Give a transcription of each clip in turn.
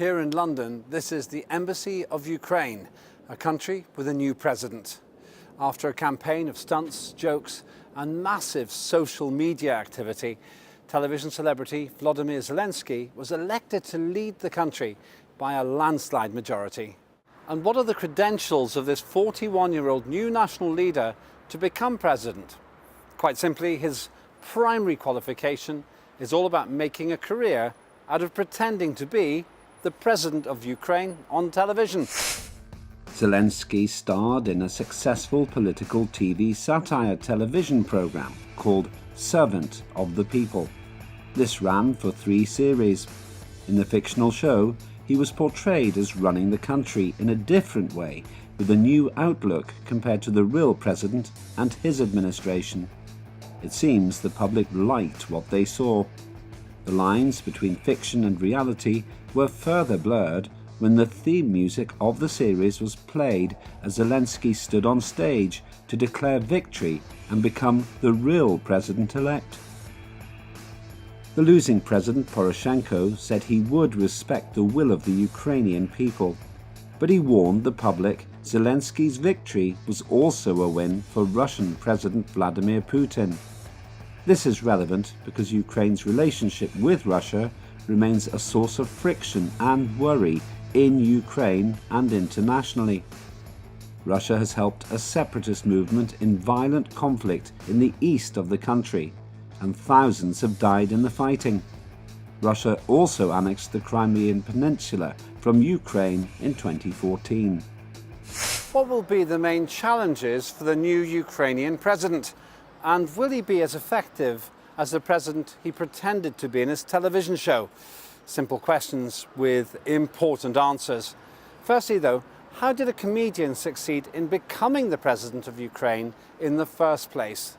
Here in London, this is the Embassy of Ukraine, a country with a new president. After a campaign of stunts, jokes and massive social media activity, television celebrity Volodymyr Zelenskiy was elected to lead the country by a landslide majority. And what are the credentials of this 41-year-old new national leader to become president? Quite simply, his primary qualification is all about making a career out of pretending to be the President of Ukraine on television. Zelensky starred in a successful political TV satire television program called Servant of the People. This ran for 3 series. In the fictional show, he was portrayed as running the country in a different way, with a new outlook compared to the real president and his administration. It seems the public liked what they saw. The lines between fiction and reality were further blurred when the theme music of the series was played as Zelensky stood on stage to declare victory and become the real president-elect. The losing President Poroshenko said he would respect the will of the Ukrainian people, but he warned the public Zelenskyy's victory was also a win for Russian President Vladimir Putin. This is relevant because Ukraine's relationship with Russia remains a source of friction and worry in Ukraine and internationally. Russia has helped a separatist movement in violent conflict in the east of the country, and thousands have died in the fighting. Russia also annexed the Crimean Peninsula from Ukraine in 2014. What will be the main challenges for the new Ukrainian president? And will he be as effective as the president he pretended to be in his television show? Simple questions with important answers. Firstly, though, how did a comedian succeed in becoming the president of Ukraine in the first place?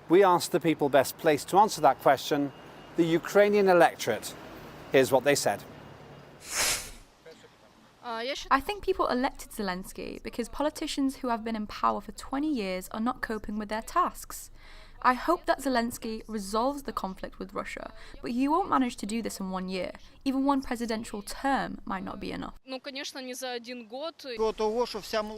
We asked the people best placed to answer that question, the Ukrainian electorate. Here's what they said. I think people elected Zelensky because politicians who have been in power for 20 years are not coping with their tasks. I hope that Zelensky resolves the conflict with Russia, but he won't manage to do this in 1 year. Even 1 presidential term might not be enough.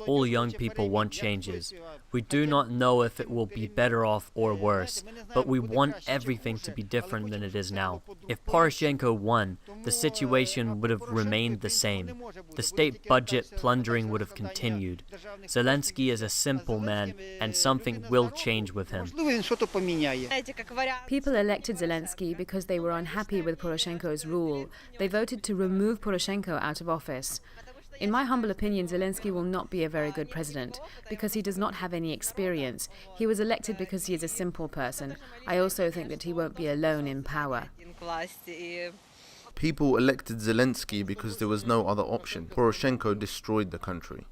All young people want changes. We do not know if it will be better off or worse, but we want everything to be different than it is now. If Poroshenko won, the situation would have remained the same. The state budget plundering would have continued. Zelensky is a simple man, and something will change with him. People elected Zelensky because they were unhappy with Poroshenko's rule. They voted to remove Poroshenko out of office. In my humble opinion, Zelensky will not be a very good president because he does not have any experience. He was elected because he is a simple person. I also think that he won't be alone in power. People elected Zelensky because there was no other option. Poroshenko destroyed the country.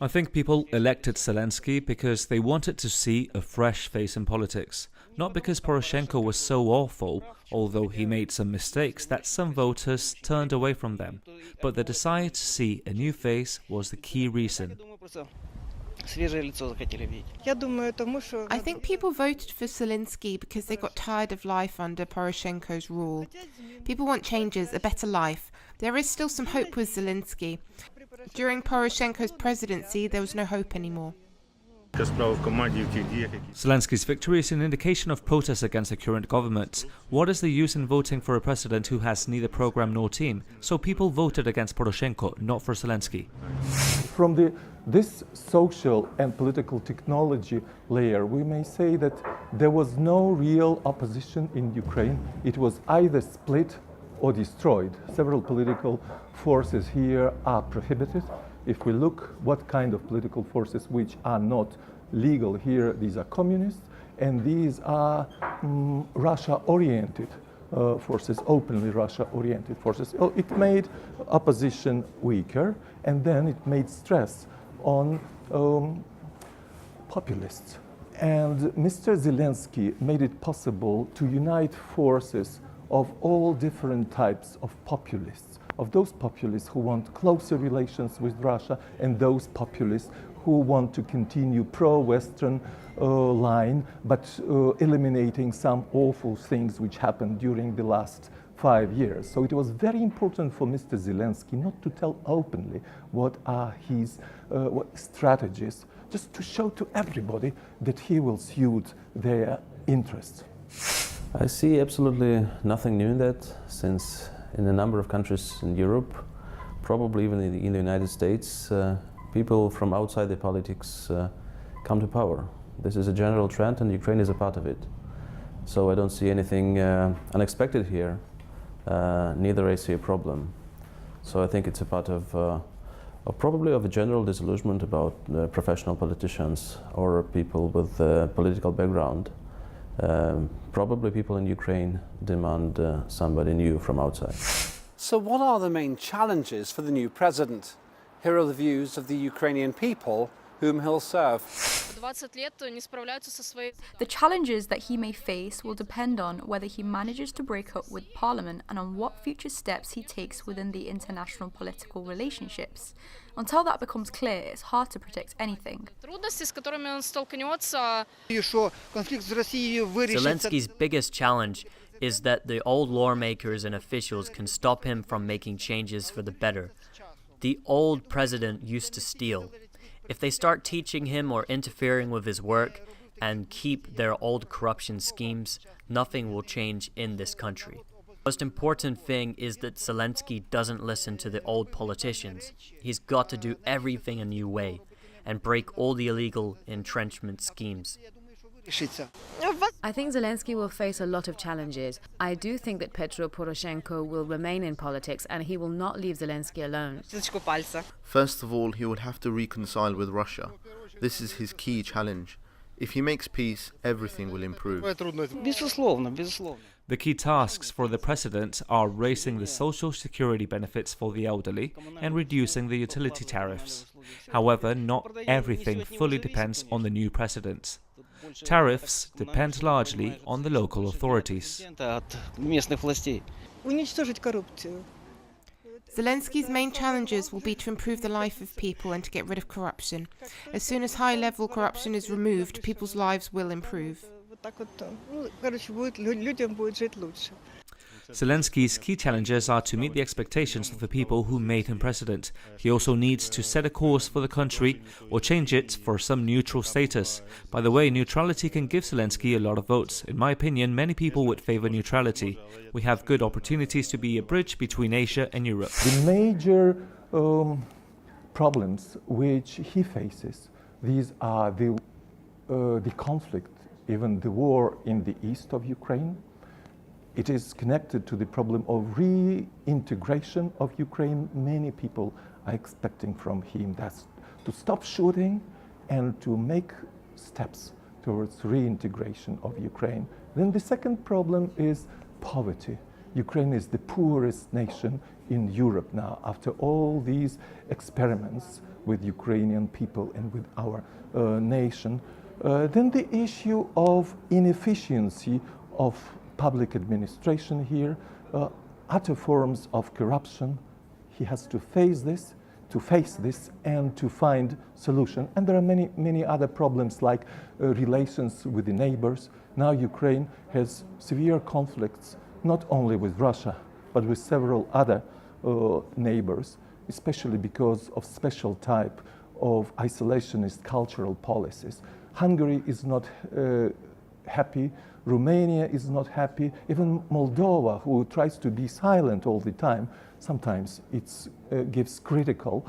I think people elected Zelensky because they wanted to see a fresh face in politics. Not because Poroshenko was so awful, although he made some mistakes that some voters turned away from them. But the desire to see a new face was the key reason. I think people voted for Zelensky because they got tired of life under Poroshenko's rule. People want changes, a better life. There is still some hope with Zelensky. During Poroshenko's presidency, there was no hope anymore. Zelensky's victory is an indication of protest against the current government. What is the use in voting for a president who has neither program nor team? So people voted against Poroshenko, not for Zelensky. From this social and political technology layer, we may say that there was no real opposition in Ukraine. It was either split or destroyed. Several political forces here are prohibited. If we look what kind of political forces which are not legal here, these are communists, and these are Russia-oriented forces, openly Russia-oriented forces. It made opposition weaker, and then it made stress on populists. And Mr. Zelensky made it possible to unite forces of all different types of populists, of those populists who want closer relations with Russia and those populists who want to continue pro-Western line, but eliminating some awful things which happened during the last 5 years. So it was very important for Mr. Zelensky not to tell openly what are his strategies, just to show to everybody that he will suit their interests. I see absolutely nothing new in that, since in a number of countries in Europe, probably even in the United States, people from outside the politics come to power. This is a general trend, and Ukraine is a part of it. So I don't see anything unexpected here, neither I see a problem. So I think it's a part of probably of a general disillusionment about professional politicians or people with political background. Probably people in Ukraine demand somebody new from outside. So what are the main challenges for the new president? Here are the views of the Ukrainian people whom he'll serve. The challenges that he may face will depend on whether he manages to break up with Parliament and on what future steps he takes within the international political relationships. Until that becomes clear, it's hard to predict anything. Zelensky's biggest challenge is that the old lawmakers and officials can stop him from making changes for the better. The old president used to steal. If they start teaching him or interfering with his work and keep their old corruption schemes, nothing will change in this country. The most important thing is that Zelensky doesn't listen to the old politicians. He's got to do everything a new way and break all the illegal entrenchment schemes. I think Zelensky will face a lot of challenges. I do think that Petro Poroshenko will remain in politics and he will not leave Zelensky alone. First of all, he would have to reconcile with Russia. This is his key challenge. If he makes peace, everything will improve. The key tasks for the president are raising the social security benefits for the elderly and reducing the utility tariffs. However, not everything fully depends on the new president. Tariffs depend largely on the local authorities. Zelensky's main challenges will be to improve the life of people and to get rid of corruption. As soon as high-level corruption is removed, people's lives will improve. Zelensky's key challenges are to meet the expectations of the people who made him president. He also needs to set a course for the country or change it for some neutral status. By the way, neutrality can give Zelensky a lot of votes. In my opinion, many people would favor neutrality. We have good opportunities to be a bridge between Asia and Europe. The major problems which he faces, these are the conflict, even the war in the east of Ukraine. It is connected to the problem of reintegration of Ukraine. Many people are expecting from him that's to stop shooting and to make steps towards reintegration of Ukraine. Then the second problem is poverty. Ukraine is the poorest nation in Europe now after all these experiments with Ukrainian people and with our nation. Then the issue of inefficiency of public administration here, utter forms of corruption. He has to face this and to find solution. And there are many other problems like relations with the neighbors. Now Ukraine has severe conflicts, not only with Russia, but with several other neighbors, especially because of special type of isolationist cultural policies. Hungary is not happy. Romania is not happy. Even Moldova, who tries to be silent all the time, sometimes it gives critical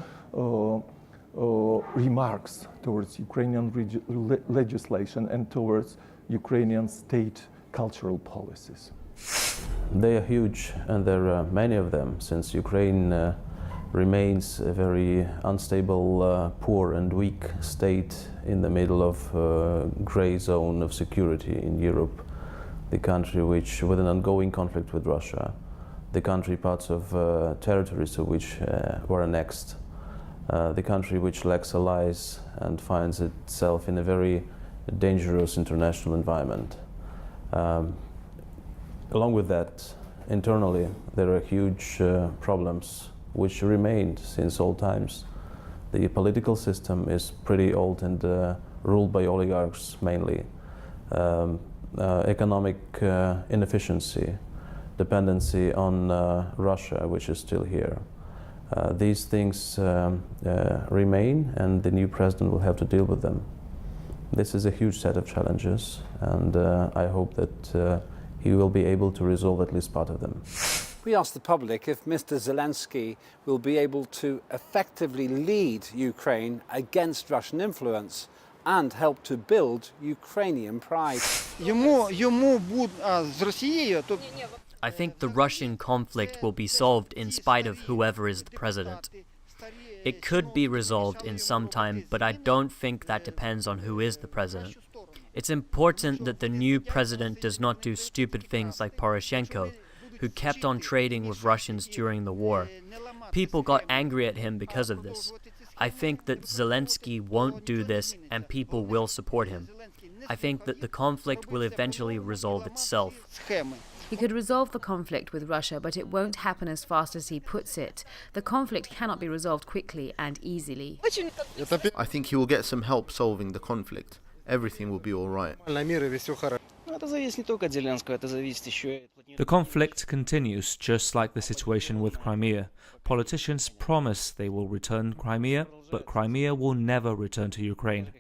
remarks towards Ukrainian legislation and towards Ukrainian state cultural policies. They are huge, and there are many of them, since Ukraine remains a very unstable, poor and weak state in the middle of a gray zone of security in Europe. The country which, with an ongoing conflict with Russia, the country parts of territories of which were annexed, the country which lacks allies and finds itself in a very dangerous international environment. Along with that, internally, there are huge problems which remained since old times. The political system is pretty old and ruled by oligarchs mainly. Economic inefficiency, dependency on Russia, which is still here. These things remain, and the new president will have to deal with them. This is a huge set of challenges, and I hope that he will be able to resolve at least part of them. We asked the public if Mr. Zelensky will be able to effectively lead Ukraine against Russian influence and help to build Ukrainian pride. I think the Russian conflict will be solved in spite of whoever is the president. It could be resolved in some time, but I don't think that depends on who is the president. It's important that the new president does not do stupid things like Poroshenko, who kept on trading with Russians during the war. People got angry at him because of this. I think that Zelensky won't do this, and people will support him. I think that the conflict will eventually resolve itself. He could resolve the conflict with Russia, but it won't happen as fast as he puts it. The conflict cannot be resolved quickly and easily. I think he will get some help solving the conflict. Everything will be all right. The conflict continues, just like the situation with Crimea. Politicians promise they will return Crimea, but Crimea will never return to Ukraine.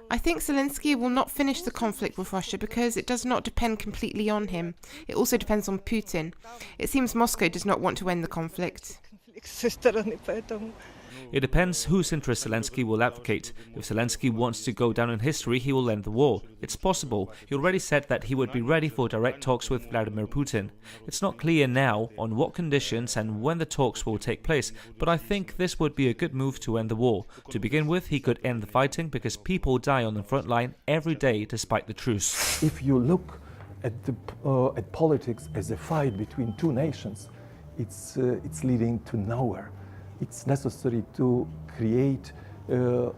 I think Zelensky will not finish the conflict with Russia because it does not depend completely on him. It also depends on Putin. It seems Moscow does not want to end the conflict. It depends whose interests Zelensky will advocate. If Zelensky wants to go down in history, he will end the war. It's possible. He already said that he would be ready for direct talks with Vladimir Putin. It's not clear now on what conditions and when the talks will take place, but I think this would be a good move to end the war. To begin with, he could end the fighting because people die on the front line every day despite the truce. If you look at politics as a fight between two nations, it's leading to nowhere. It's necessary to create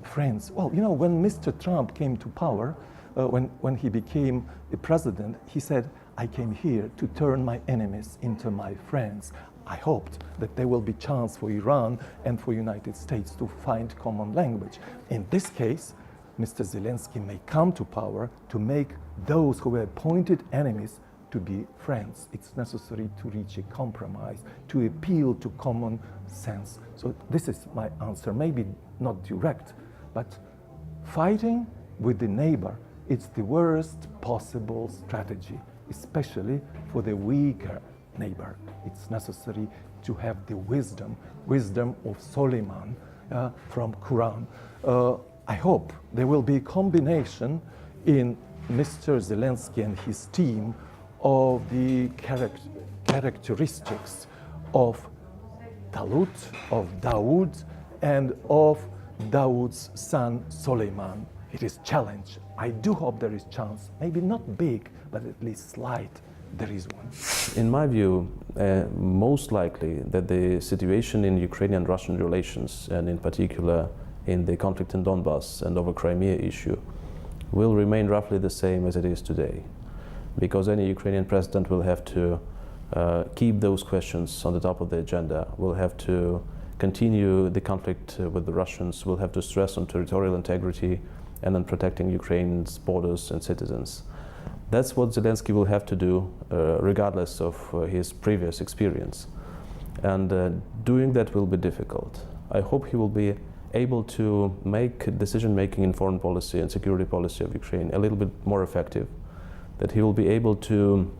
friends. Well, you know, when Mr. Trump came to power, when he became a president, he said, I came here to turn my enemies into my friends. I hoped that there will be chance for Iran and for United States to find common language. In this case, Mr. Zelensky may come to power to make those who were appointed enemies to be friends. It's necessary to reach a compromise, to appeal to common sense. So this is my answer, maybe not direct, but fighting with the neighbor, it's the worst possible strategy, especially for the weaker neighbor. It's necessary to have the wisdom of Solomon from Quran. I hope there will be a combination in Mr. Zelensky and his team of the characteristics of Talut, of Dawood, and of Dawood's son Solomon. It is challenge. I do hope there is chance, maybe not big, but at least slight, there is one. In my view, most likely that the situation in Ukrainian-Russian relations, and in particular in the conflict in Donbass and over Crimea issue, will remain roughly the same as it is today. Because any Ukrainian president will have to keep those questions on the top of the agenda, will have to continue the conflict with the Russians, will have to stress on territorial integrity and on protecting Ukraine's borders and citizens. That's what Zelensky will have to do, regardless of his previous experience. And doing that will be difficult. I hope he will be able to make decision-making in foreign policy and security policy of Ukraine a little bit more effective, that he will be able to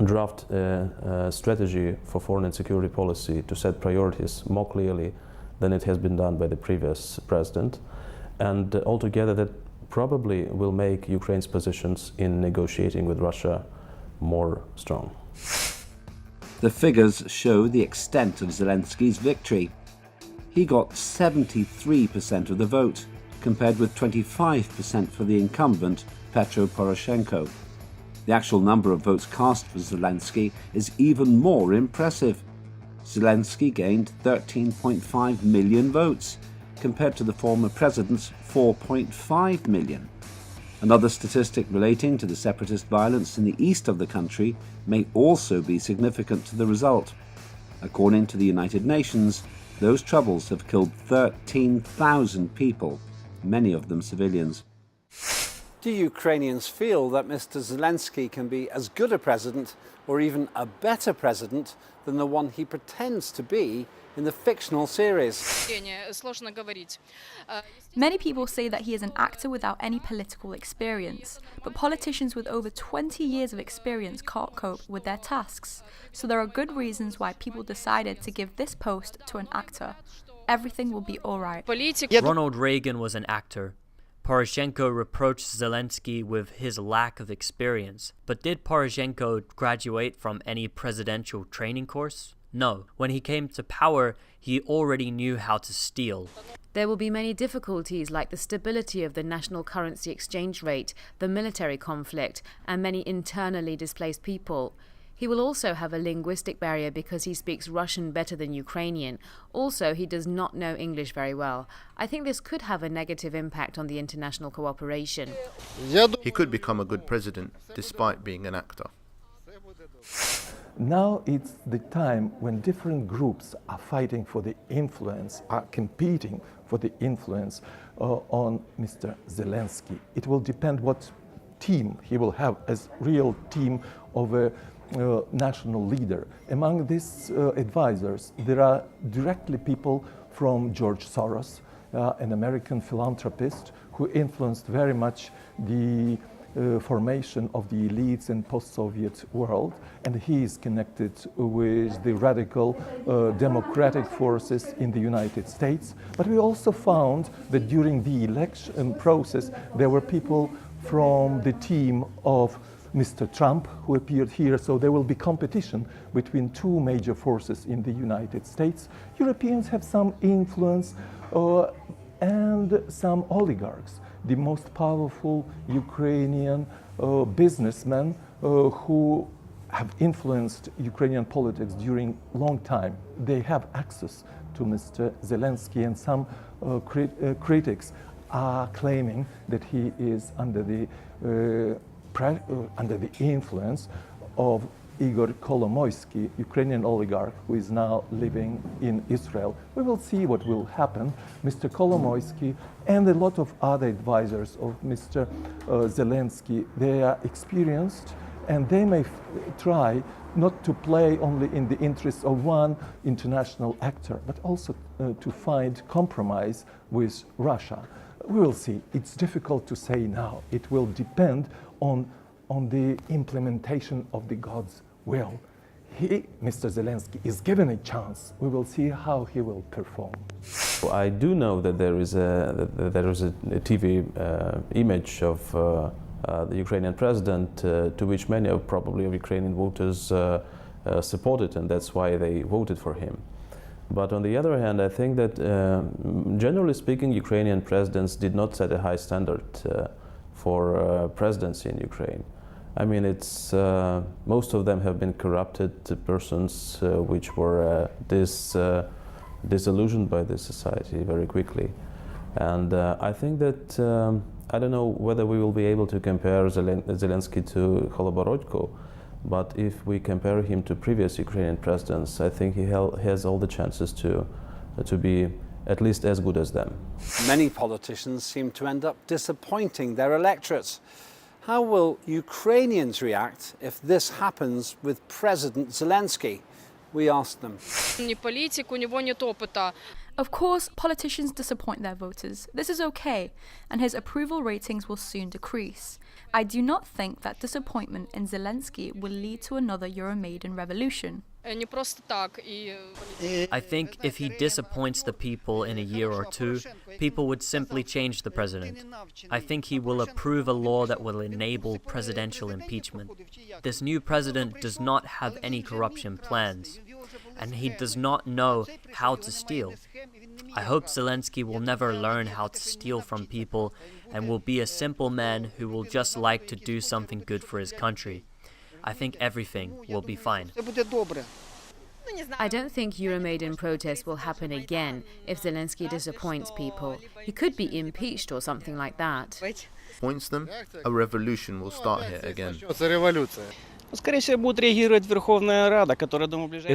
draft a strategy for foreign and security policy to set priorities more clearly than it has been done by the previous president. And altogether that probably will make Ukraine's positions in negotiating with Russia more strong. The figures show the extent of Zelensky's victory. He got 73% of the vote, compared with 25% for the incumbent, Petro Poroshenko. The actual number of votes cast for Zelensky is even more impressive. Zelensky gained 13.5 million votes, compared to the former president's 4.5 million. Another statistic relating to the separatist violence in the east of the country may also be significant to the result. According to the United Nations, those troubles have killed 13,000 people, many of them civilians. Do Do Ukrainians feel that Mr. Zelensky can be as good a president or even a better president than the one he pretends to be in the fictional series? Many people say that he is an actor without any political experience, but politicians with over 20 years of experience can't cope with their tasks. So there are good reasons why people decided to give this post to an actor. Everything will be all right. Ronald Reagan was an actor. Poroshenko reproached Zelensky with his lack of experience. But did Poroshenko graduate from any presidential training course? No. When he came to power, he already knew how to steal. There will be many difficulties like the stability of the national currency exchange rate, the military conflict, and many internally displaced people. He will also have a linguistic barrier because he speaks Russian better than Ukrainian. Also, he does not know English very well. I think this could have a negative impact on the international cooperation. He could become a good president, despite being an actor. Now it's the time when different groups are fighting for the influence, are competing for the influence on Mr. Zelensky. It will depend what team he will have as real team of a national leader. Among these advisors, there are directly people from George Soros, an American philanthropist who influenced very much the formation of the elites in post-Soviet world, and he is connected with the radical democratic forces in the United States. But we also found that during the election process there were people from the team of Mr. Trump who appeared here, so there will be competition between two major forces in the United States. Europeans have some influence and some oligarchs. The most powerful Ukrainian businessmen who have influenced Ukrainian politics during a long time. They have access to Mr. Zelensky, and some critics are claiming that he is under the influence of Igor Kolomoisky, Ukrainian oligarch who is now living in Israel. We will see what will happen. Mr. Kolomoisky and a lot of other advisors of Mr. Zelensky, they are experienced, and they may try not to play only in the interests of one international actor, but also to find compromise with Russia. We will see. It's difficult to say now. It will depend on the implementation of the God's will. Mr. Zelensky, is given a chance. We will see how he will perform. I do know that there is a TV image of the Ukrainian president to which many of Ukrainian voters supported, and that's why they voted for him. But on the other hand, I think that generally speaking, Ukrainian presidents did not set a high standard for presidency in Ukraine. I mean, it's most of them have been corrupted persons which were disillusioned by the society very quickly. And I think that, I don't know whether we will be able to compare Zelensky to Holoborodko, but if we compare him to previous Ukrainian presidents, I think he has all the chances to be at least as good as them. Many politicians seem to end up disappointing their electorates. How will Ukrainians react if this happens with President Zelensky? We asked them. Of course, politicians disappoint their voters. This is okay, and his approval ratings will soon decrease. I do not think that disappointment in Zelensky will lead to another Euromaidan revolution. I think if he disappoints the people in a year or two, people would simply change the president. I think he will approve a law that will enable presidential impeachment. This new president does not have any corruption plans, and he does not know how to steal. I hope Zelensky will never learn how to steal from people and will be a simple man who will just like to do something good for his country. I think everything will be fine. I don't think Euromaidan protests will happen again if Zelensky disappoints people. He could be impeached or something like that. Points them, a revolution will start here again. If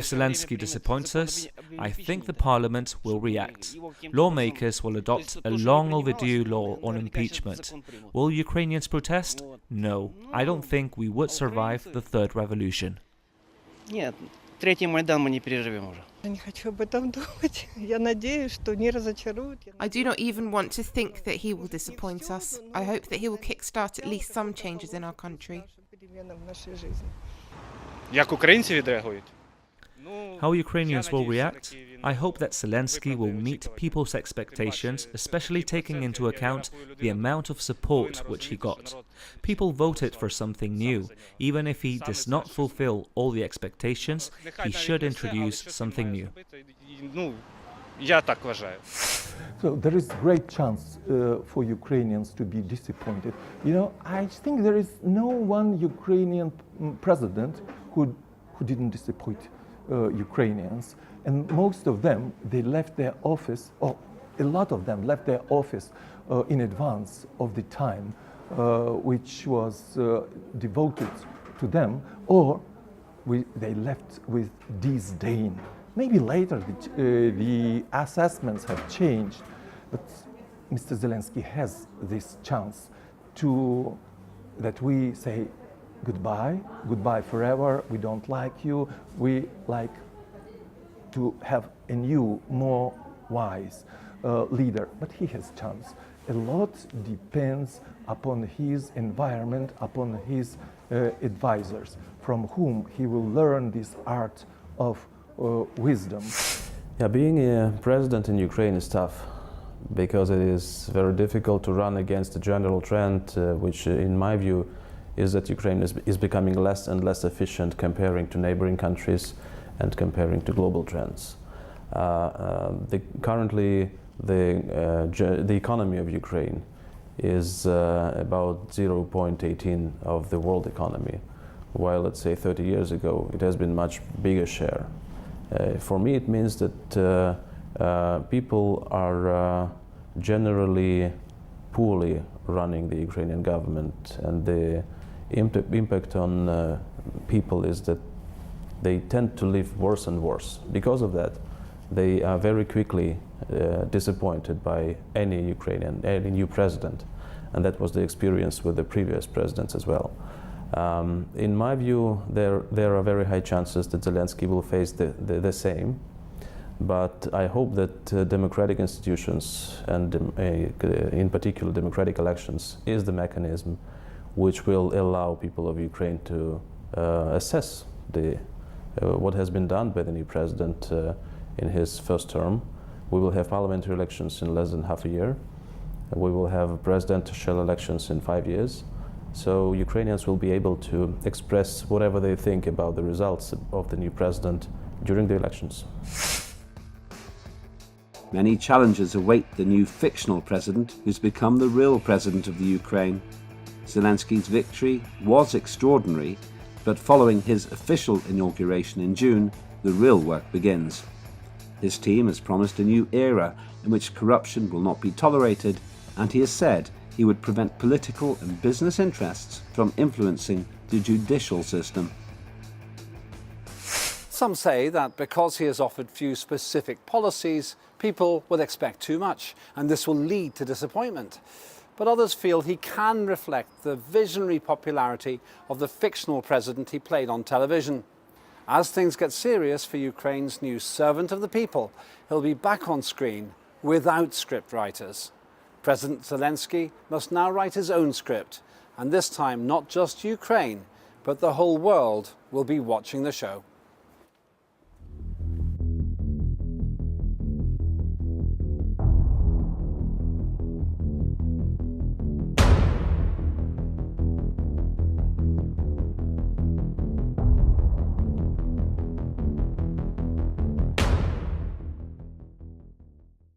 Zelensky disappoints us, I think the parliament will react. Lawmakers will adopt a long overdue law on impeachment. Will Ukrainians protest? No, I don't think we would survive the third revolution. Нет, третий Майдан мы не переживем уже. I do not even want to think that he will disappoint us. I hope that he will kickstart at least some changes in our country. Як українці відреагують? How Ukrainians will react? I hope that Zelensky will meet people's expectations, especially taking into account the amount of support which he got. People voted for something new. Even if he does not fulfill all the expectations, he should introduce something new. Я так вважаю. So there is great chance for Ukrainians to be disappointed. You know, I think there is no one Ukrainian president who didn't disappoint Ukrainians, and most of them, they left their office, or a lot of them left their office in advance of the time which was devoted to them, or they left with disdain. Maybe later the assessments have changed, but Mr. Zelensky has this chance to that we say goodbye, goodbye forever, we don't like you, we like to have a new, more wise leader, but he has chance. A lot depends upon his environment, upon his advisors, from whom he will learn this art of wisdom. Yeah, being a president in Ukraine is tough because it is very difficult to run against the general trend, which in my view is that Ukraine is becoming less and less efficient comparing to neighboring countries and comparing to global trends. Currently, the economy of Ukraine is about 0.18 of the world economy, while let's say 30 years ago it has been much bigger share. For me, it means that people are generally poorly running the Ukrainian government, and the impact on people is that they tend to live worse and worse. Because of that, they are very quickly disappointed by any new president, and that was the experience with the previous presidents as well. In my view, there are very high chances that Zelensky will face the same, but I hope that democratic institutions and in particular democratic elections is the mechanism which will allow people of Ukraine to assess what has been done by the new president in his first term. We will have parliamentary elections in less than half a year. We will have presidential elections in 5 years. So Ukrainians will be able to express whatever they think about the results of the new president during the elections. Many challenges await the new fictional president who's become the real president of the Ukraine. Zelensky's victory was extraordinary, but following his official inauguration in June, the real work begins. His team has promised a new era in which corruption will not be tolerated, and he has said he would prevent political and business interests from influencing the judicial system. Some say that because he has offered few specific policies, people will expect too much, and this will lead to disappointment. But others feel he can reflect the visionary popularity of the fictional president he played on television. As things get serious for Ukraine's new servant of the people, he'll be back on screen without scriptwriters. President Zelensky must now write his own script, and this time not just Ukraine, but the whole world will be watching the show.